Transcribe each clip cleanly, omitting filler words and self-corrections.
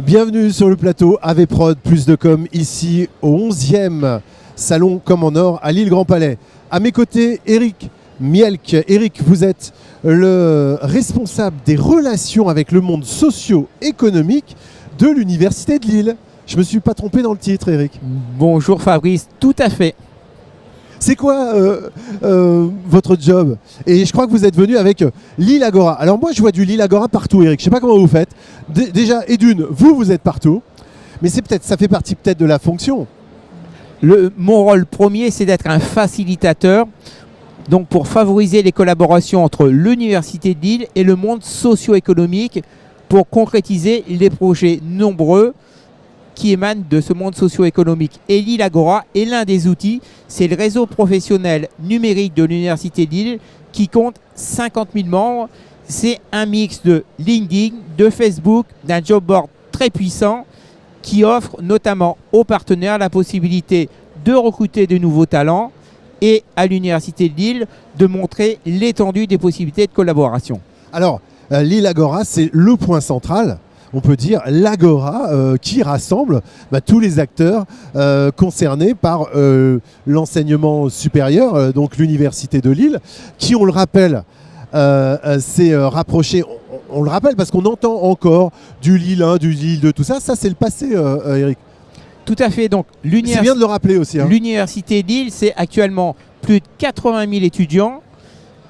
Bienvenue sur le plateau AVProd, plus de com, ici au 11e Salon Comme en Or à Lille Grand Palais. À mes côtés, Eric Mielck. Eric, vous êtes le responsable des relations avec le monde socio-économique de l'Université de Lille. Je ne me suis pas trompé dans le titre, Eric. Bonjour Fabrice, tout à fait. C'est quoi votre job? Et je crois que vous êtes venu avec Lille Agora. Alors moi, je vois du Lille Agora partout, Eric. Je ne sais pas comment vous faites. Déjà, et d'une, vous êtes partout. Mais ça fait partie peut-être de la fonction. Mon rôle premier, c'est d'être un facilitateur, donc pour favoriser les collaborations entre l'Université de Lille et le monde socio-économique pour concrétiser les projets nombreux qui émanent de ce monde socio-économique. Et Lille Agora est l'un des outils, c'est le réseau professionnel numérique de l'Université de Lille qui compte 50 000 membres. C'est un mix de LinkedIn, de Facebook, d'un job board très puissant qui offre notamment aux partenaires la possibilité de recruter de nouveaux talents et à l'Université de Lille de montrer l'étendue des possibilités de collaboration. Alors, Lille Agora, c'est le point central, on peut dire, l'Agora qui rassemble tous les acteurs concernés par l'enseignement supérieur, donc l'Université de Lille, qui, on le rappelle, s'est rapproché. On le rappelle parce qu'on entend encore du Lille 1, du Lille 2, tout ça. Ça, c'est le passé, Eric. Tout à fait. Donc, c'est bien de le rappeler aussi. L'Université de Lille, c'est actuellement plus de 80 000 étudiants,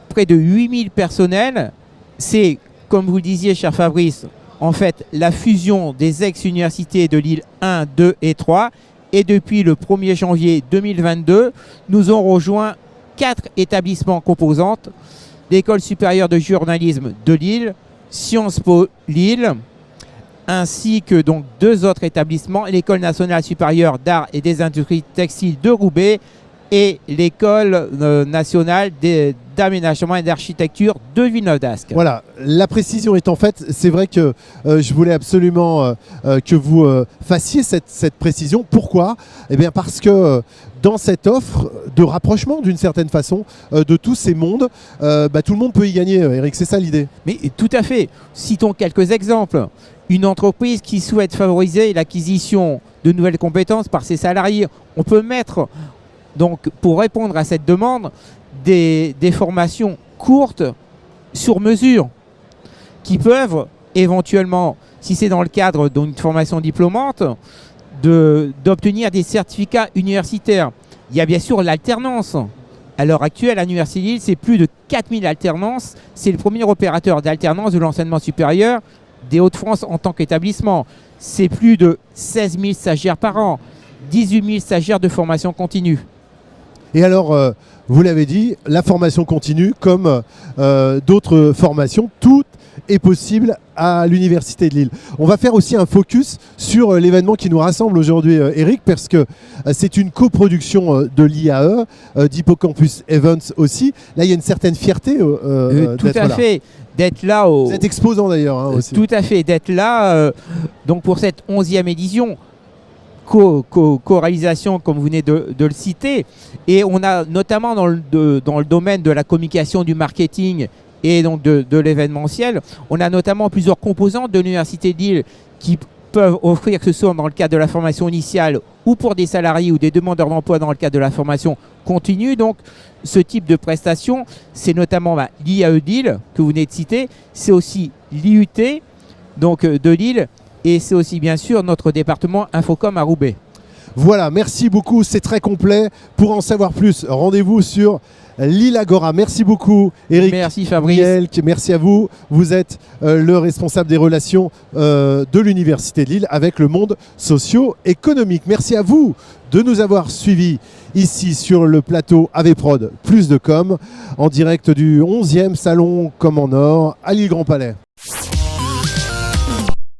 près de 8 000 personnels. C'est, comme vous le disiez, cher Fabrice, en fait, la fusion des ex-universités de Lille 1, 2 et 3. Et depuis le 1er janvier 2022, nous avons rejoint 4 établissements composantes. L'École supérieure de journalisme de Lille, Sciences Po Lille, ainsi que donc 2 autres établissements, l'École nationale supérieure d'art et des industries textiles de Roubaix et l'École nationale d'aménagement et d'architecture de Villeneuve-d'Ascq. Voilà, la précision étant faite, c'est vrai que je voulais absolument que vous fassiez cette précision. Pourquoi? Eh bien parce que dans cette offre de rapprochement d'une certaine façon de tous ces mondes, tout le monde peut y gagner, Eric, c'est ça l'idée. Mais tout à fait. Citons quelques exemples. Une entreprise qui souhaite favoriser l'acquisition de nouvelles compétences par ses salariés, on peut mettre, donc, pour répondre à cette demande, des formations courtes sur mesure qui peuvent éventuellement, si c'est dans le cadre d'une formation diplômante, d'obtenir des certificats universitaires. Il y a bien sûr l'alternance. À l'heure actuelle, à l'Université de Lille, c'est plus de 4000 alternances. C'est le premier opérateur d'alternance de l'enseignement supérieur des Hauts-de-France en tant qu'établissement. C'est plus de 16 000 stagiaires par an, 18 000 stagiaires de formation continue. Et alors, vous l'avez dit, la formation continue, comme d'autres formations, tout est possible à l'Université de Lille. On va faire aussi un focus sur l'événement qui nous rassemble aujourd'hui, Eric, parce que c'est une coproduction de l'IAE, d'Hippocampus Events aussi. Là, il y a une certaine fierté tout à fait. D'être là Vous êtes exposant d'ailleurs aussi. Tout à fait, d'être là donc pour cette 11e édition. Co-réalisation, comme vous venez de le citer. Et on a notamment dans le domaine de la communication, du marketing et donc de l'événementiel, on a notamment plusieurs composantes de l'Université de Lille qui peuvent offrir, que ce soit dans le cadre de la formation initiale ou pour des salariés ou des demandeurs d'emploi dans le cadre de la formation continue. Donc ce type de prestation, c'est notamment l'IAE de Lille que vous venez de citer, c'est aussi l'IUT donc, de Lille, et c'est aussi bien sûr notre département Infocom à Roubaix. Voilà, merci beaucoup, c'est très complet. Pour en savoir plus, rendez-vous sur Lille Agora. Merci beaucoup, Eric. Merci Fabrice. Mielck, merci à vous. Vous êtes le responsable des relations de l'Université de Lille avec le monde socio-économique. Merci à vous de nous avoir suivis ici sur le plateau AVProd, plus de com, en direct du 11e Salon Comme en Or à Lille Grand Palais.